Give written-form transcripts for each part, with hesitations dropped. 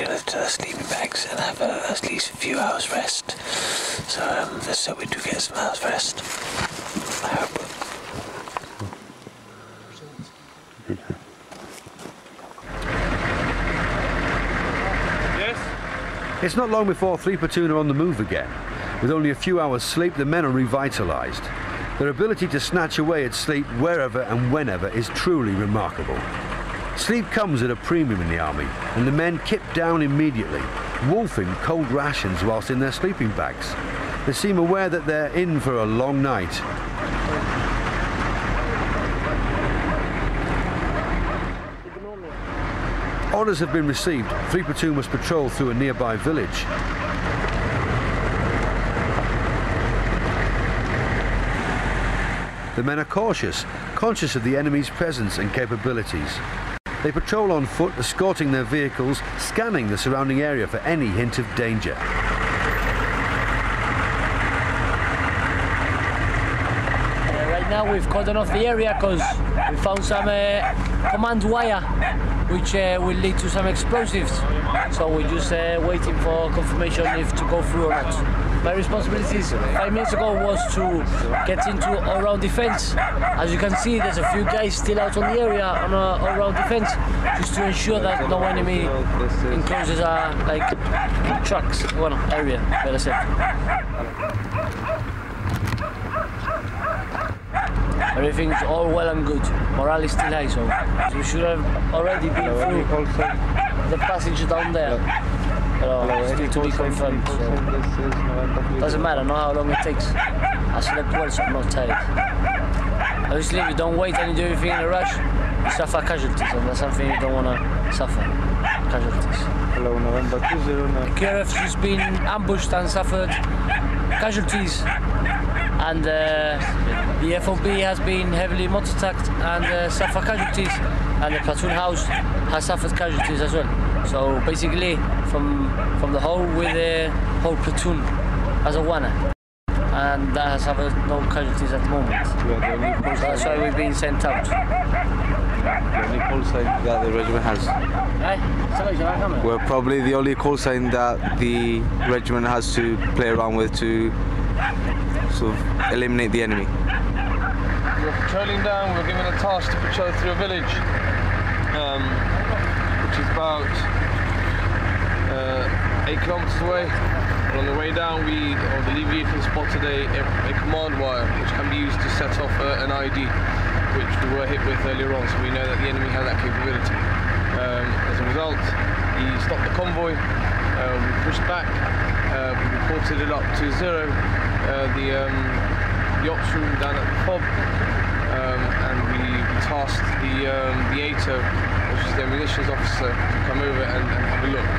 go to the sleeping bags and have at least a few hours rest. So we do get some hours rest. I hope. Yes? It's not long before 3 platoon are on the move again. With only a few hours sleep, the men are revitalised. Their ability to snatch away at sleep wherever and whenever is truly remarkable. Sleep comes at a premium in the army, and the men kip down immediately, wolfing cold rations whilst in their sleeping bags. They seem aware that they're in for a long night. Orders have been received. 3 platoon must patrol through a nearby village. The men are cautious, conscious of the enemy's presence and capabilities. They patrol on foot, escorting their vehicles, scanning the surrounding area for any hint of danger. Right now we've cordoned off the area because we found some command wire which will lead to some explosives. So we're just waiting for confirmation if to go through or not. My responsibilities 5 minutes ago was to get into all-round defense. As you can see, there's a few guys still out on the area on all-round defense, just to ensure that no enemy encloses like trucks area, better said. Everything's all well and good. Morale is still high, so we should have already been through the passage down there. Still to be confirmed. So doesn't matter, know how long it takes. I slept well, so I'm not tired. Obviously, if you don't wait and you do everything in a rush, you suffer casualties, and that's something you don't want to suffer. Casualties. Hello, November 209. The KRF has been ambushed and suffered casualties, and the FOB has been heavily motor attacked and suffered casualties, and the platoon house has suffered casualties as well. So basically, from the whole with the whole platoon as a one, and that has suffered no casualties at the moment. So that's why we've been sent out. The only call sign that the regiment has. We're probably the only call sign that the regiment has to play around with to sort of eliminate the enemy. We're patrolling down. We're given a task to patrol through a village, which is about 8 kilometers away. And on the way down, the lead vehicle spotted a command wire which can be used to set off an ID, which we were hit with earlier on, so we know that the enemy has that capability. As a result, he stopped the convoy, we pushed back, we reported it up to 0, the ops room down at the FOB, and we tasked the ATO, which is the munitions officer, to come over and have a look.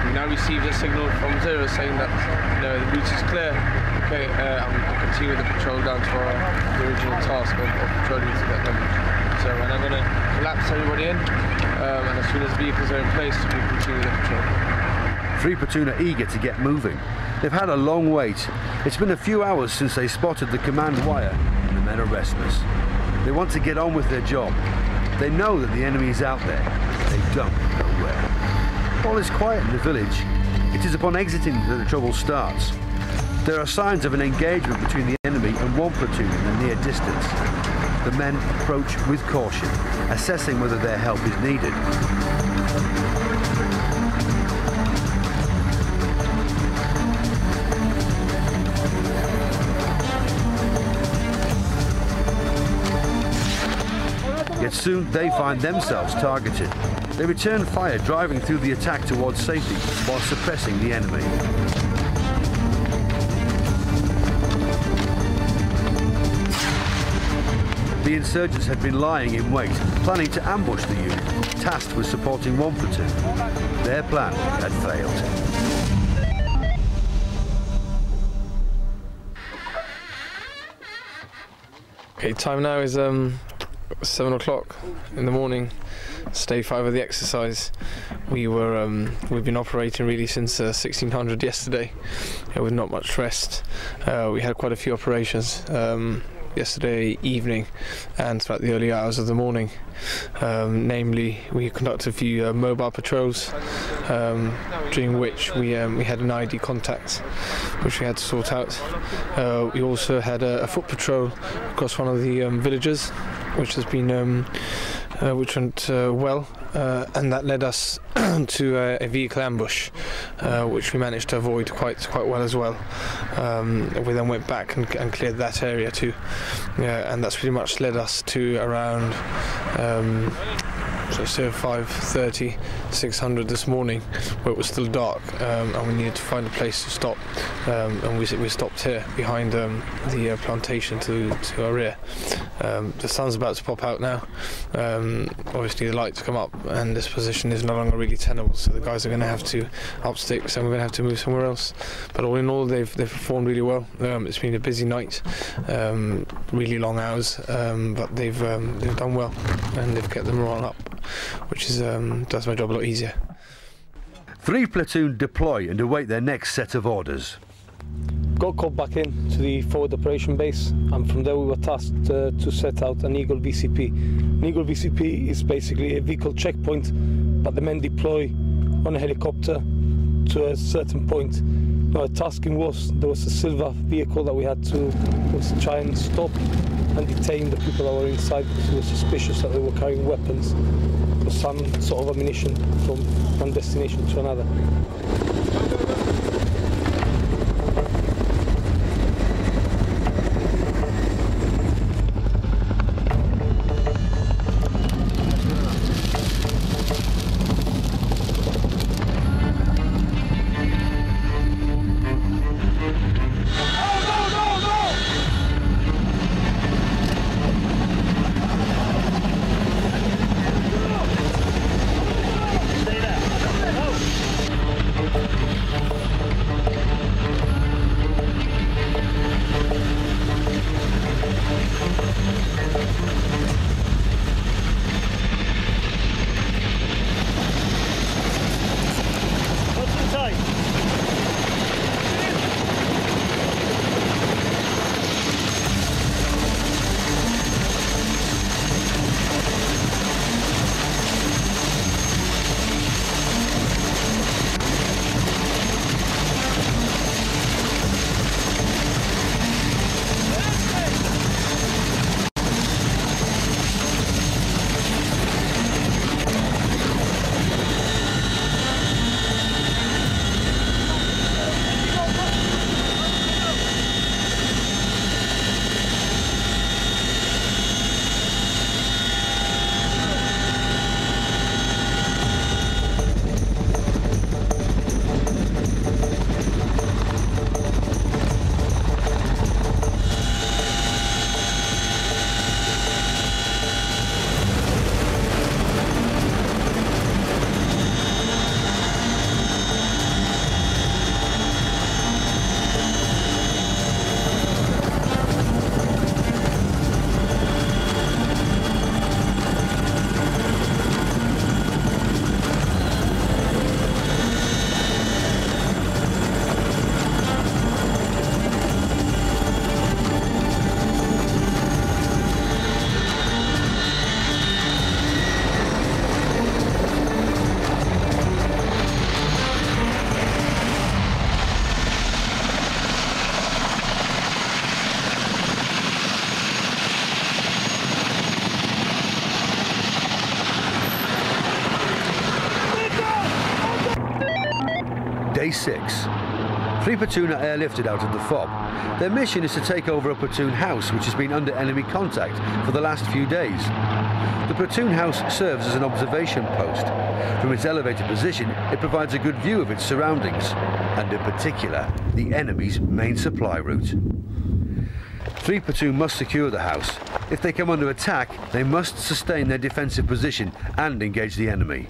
We now received a signal from 0 saying that the route is clear, okay, and we can continue the patrol down to the original task of patrolling to that village. So we're now going to collapse everybody in, and as soon as vehicles are in place, we continue the patrol. 3 platoon are eager to get moving. They've had a long wait. It's been a few hours since they spotted the command wire, and the men are restless. They want to get on with their job. They know that the enemy is out there. They don't know where. All is quiet in the village. It is upon exiting that the trouble starts. There are signs of an engagement between the enemy and 1 platoon in the near distance. The men approach with caution, assessing whether their help is needed. Yet soon they find themselves targeted. They return fire, driving through the attack towards safety while suppressing the enemy. The insurgents had been lying in wait, planning to ambush the unit, tasked with supporting 1 platoon. Their plan had failed. Okay, time now is 7 o'clock in the morning. It's day 5 of the exercise. We've been operating really since 1600 yesterday, with not much rest. We had quite a few operations yesterday evening and throughout the early hours of the morning. Namely, we conducted a few mobile patrols during which we had an ID contact, which we had to sort out. We also had a foot patrol across one of the villages, which has been which went well, and that led us to a vehicle ambush, which we managed to avoid quite well as well. We then went back and cleared that area too, and that's pretty much led us to around so 5:30, 600 this morning, where it was still dark, and we needed to find a place to stop, and we stopped here behind the plantation to our rear. The sun's about to pop out now. Obviously the lights come up and this position is no longer really tenable, so the guys are going to have to up sticks and we're going to have to move somewhere else. But all in all, they've performed really well. It's been a busy night, really long hours, but they've done well and they've kept the morale up, which is does my job a lot easier. 3 platoon deploy and await their next set of orders. Got called back in to the forward operation base, and from there we were tasked to set out an Eagle VCP. An Eagle VCP is basically a vehicle checkpoint, but the men deploy on a helicopter to a certain point. Now, the tasking was, there was a silver vehicle that we had to try and stop and detain the people that were inside because it was suspicious that they were carrying weapons or some sort of ammunition from one destination to another. Day 6. 3 platoon are airlifted out of the FOB. Their mission is to take over a platoon house which has been under enemy contact for the last few days. The platoon house serves as an observation post. From its elevated position, it provides a good view of its surroundings, and in particular, the enemy's main supply route. 3 platoon must secure the house. If they come under attack, they must sustain their defensive position and engage the enemy.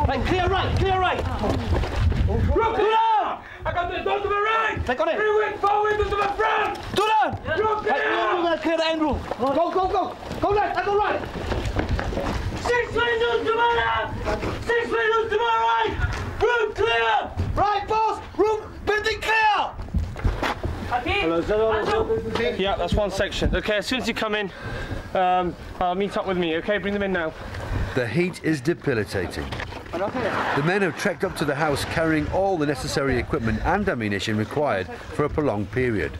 Right, clear right, clear right. Rook, do down! I got the door to the right! Take on it. 3 wing, 4 windows to the front! Do down! Rook, Right, we're going to clear the end room. Go, go, go. Go left, I go right. 6 windows to my left! 6 windows to my right! Room clear! Right, boss. Room, building clear. Yeah, that's one section. Okay, as soon as you come in, meet up with me, okay? Bring them in now. The heat is debilitating. The men have trekked up to the house carrying all the necessary equipment and ammunition required for a prolonged period.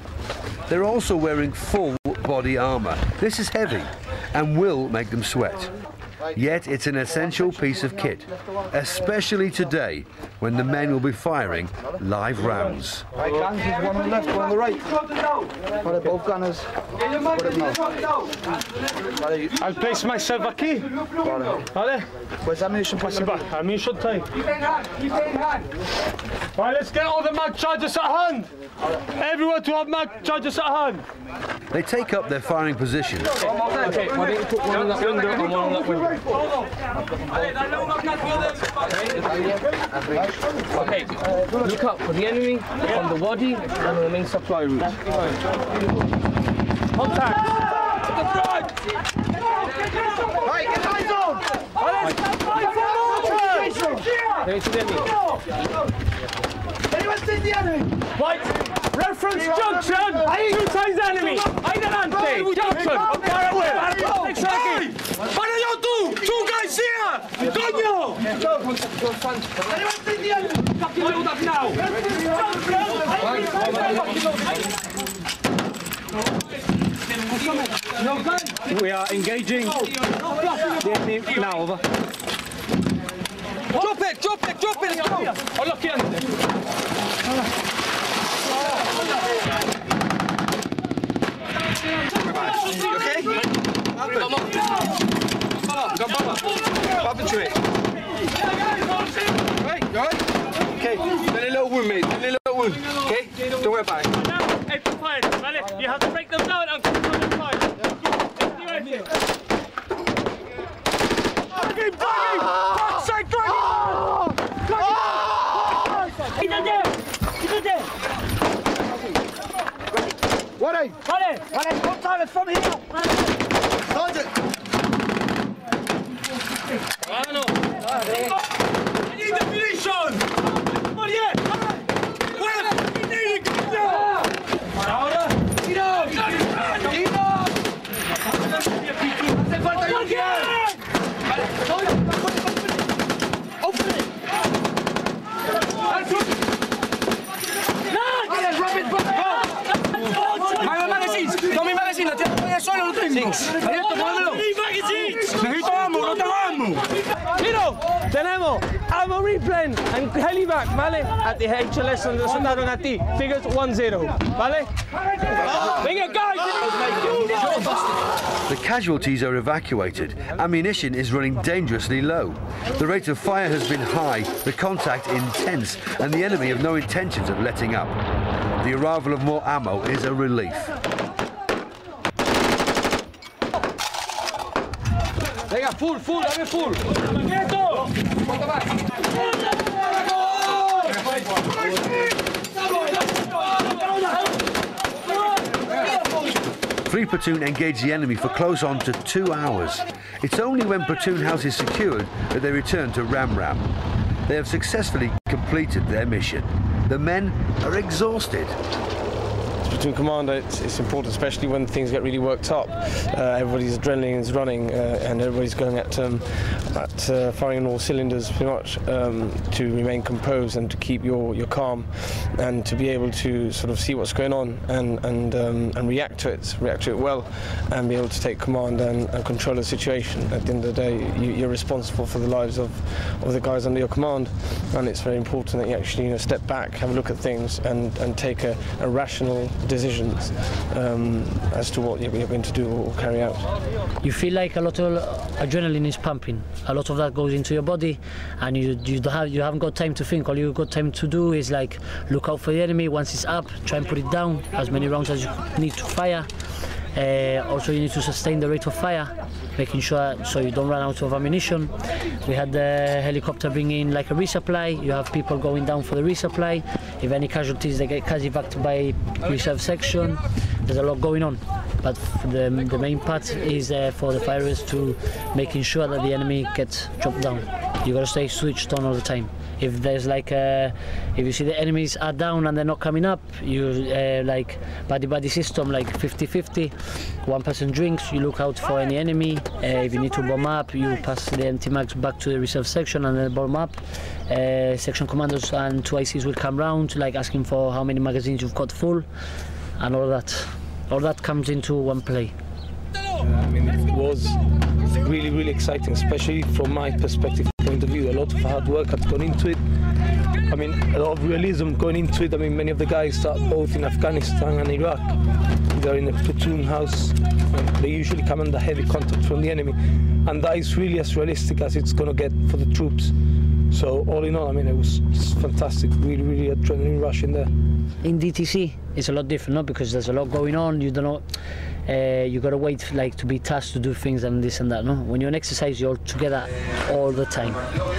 They're also wearing full body armour. This is heavy and will make them sweat. Yet it's an essential piece of kit, especially today when the men will be firing live rounds. Right, guns, there's one on the left, one on the right. Are they both gunners? I'll place myself aquí. Vale? Where's ammunition? Ammunition time. Right, let's get all the mag charges at hand. Everyone to have mag charges at hand. They take up their firing positions. Okay, why don't you put one in that window and one in that window. Okay, look out for the enemy on the body and on the main supply route. Contact! Right, get eyes on! There's the enemy. Anyone see the enemy? Right, reference junction! 2 times enemy! Adelante! Junction! Far away! Para yo tú! Two guys here! Coño! Anyone see the enemy? Fucking load up now! We are engaging the enemy now, over. Drop it! Let's go! Oh, look here! Okay? Come on. Up into it. Right, you alright? Okay, then a little wound, mate. Okay? Don't worry about it. You have to break them down and come to the fire. What? One time it's from here. Sergeant. I need the munition. Come on, yeah. Where? We need it. Ahora. Tiro. Hace falta ayuda. Open it. Tenemos ammo replay and helivac, ¿vale? At the HLS donde sonaron a ti. Figures 1-0, ¿vale? Venga, guys! The casualties are evacuated. Ammunition is running dangerously low. The rate of fire has been high, the contact intense, and the enemy have no intentions of letting up. The arrival of more ammo is a relief. Venga, full, dame full. Three platoon engage the enemy for close on to 2 hours. It's only when platoon house is secured that they return to Ram Ram. They have successfully completed their mission. The men are exhausted. Platoon commander, it's important, especially when things get really worked up. Everybody's adrenaline is running and everybody's going at firing on all cylinders pretty much, to remain composed and to keep your calm and to be able to sort of see what's going on and react to it well and be able to take command and control the situation. At the end of the day, you're responsible for the lives of the guys under your command, and it's very important that you actually step back, have a look at things and take a rational decisions as to what you're going to do or carry out. You feel like a lot of adrenaline is pumping. A lot of that goes into your body, and you haven't got time to think. All you've got time to do is like look out for the enemy. Once it's up, try and put it down. As many rounds as you need to fire. Also, you need to sustain the rate of fire, making sure so you don't run out of ammunition. We had the helicopter bring in like a resupply. You have people going down for the resupply. If any casualties, they get casevaced by reserve section. There's a lot going on, but the main part is for the firers to making sure that the enemy gets dropped down. You gotta stay switched on all the time. If there's like if you see the enemies are down and they're not coming up, you like buddy system, like 50-50. One person drinks, you look out for any enemy. If you need to bomb up, you pass the empty mags back to the reserve section and then bomb up. Section commandos and 2 ICs will come round, like asking for how many magazines you've got full, and all that. All that comes into one play. I mean, it was really exciting, especially from my perspective point of view. A lot of hard work had gone into it. I mean, a lot of realism going into it. I mean, many of the guys start both in Afghanistan and Iraq. They're in a platoon house. They usually come under heavy contact from the enemy, and that is really as realistic as it's going to get for the troops. So all in all, I mean, it was just fantastic. Really adrenaline rush in there. In DTC, it's a lot different, no? Because there's a lot going on. You don't know. You gotta wait like to be tasked to do things and this and that, no? When you're in exercise, you're together all the time,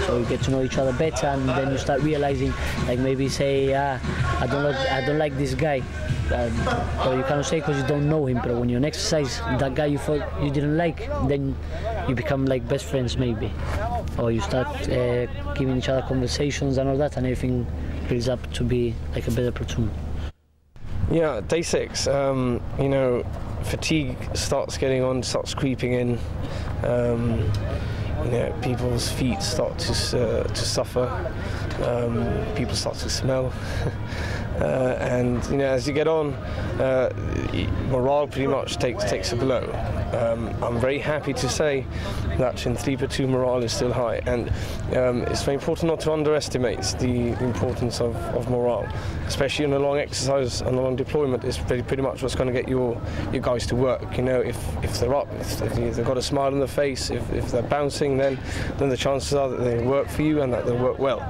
so you get to know each other better, and then you start realizing, like maybe say, I don't like this guy, or you cannot say because you don't know him. But when you're in exercise, that guy you thought you didn't like, then you become like best friends maybe, or you start giving each other conversations and all that, and everything builds up to be like a better platoon. Yeah, day 6. You know, fatigue starts creeping in. You know, people's feet start to suffer. People start to smell. And you know, as you get on, morale pretty much takes a blow. I'm very happy to say that in 3 platoon morale is still high, and it's very important not to underestimate the importance of morale, especially in a long exercise and a long deployment. Is pretty much what's going to get your guys to work. You know, if they're up, if they've got a smile on their face, if they're bouncing, then the chances are that they work for you and that they'll work well.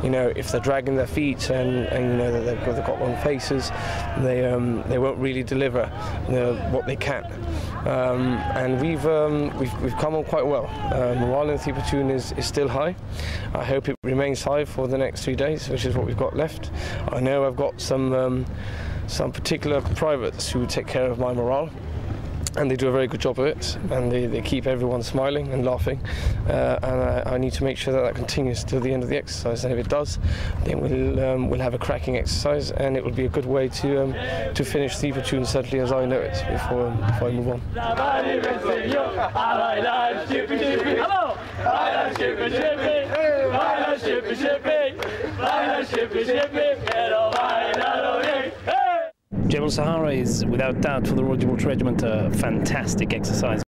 You know, if they're dragging their feet and you know that they've got long faces, they won't really deliver what they can. And we've come on quite well. Morale in 3 platoon is still high. I hope it remains high for the next 3 days, which is what we've got left. I know I've got some particular privates who take care of my morale, and they do a very good job of it, and they keep everyone smiling and laughing, and I need to make sure that continues till the end of the exercise. And if it does, then we'll have a cracking exercise, and it will be a good way to finish 3 platoon, certainly as I know it, before I move on. Jebel Sahara is, without doubt, for the Royal Gibraltar Regiment, a fantastic exercise.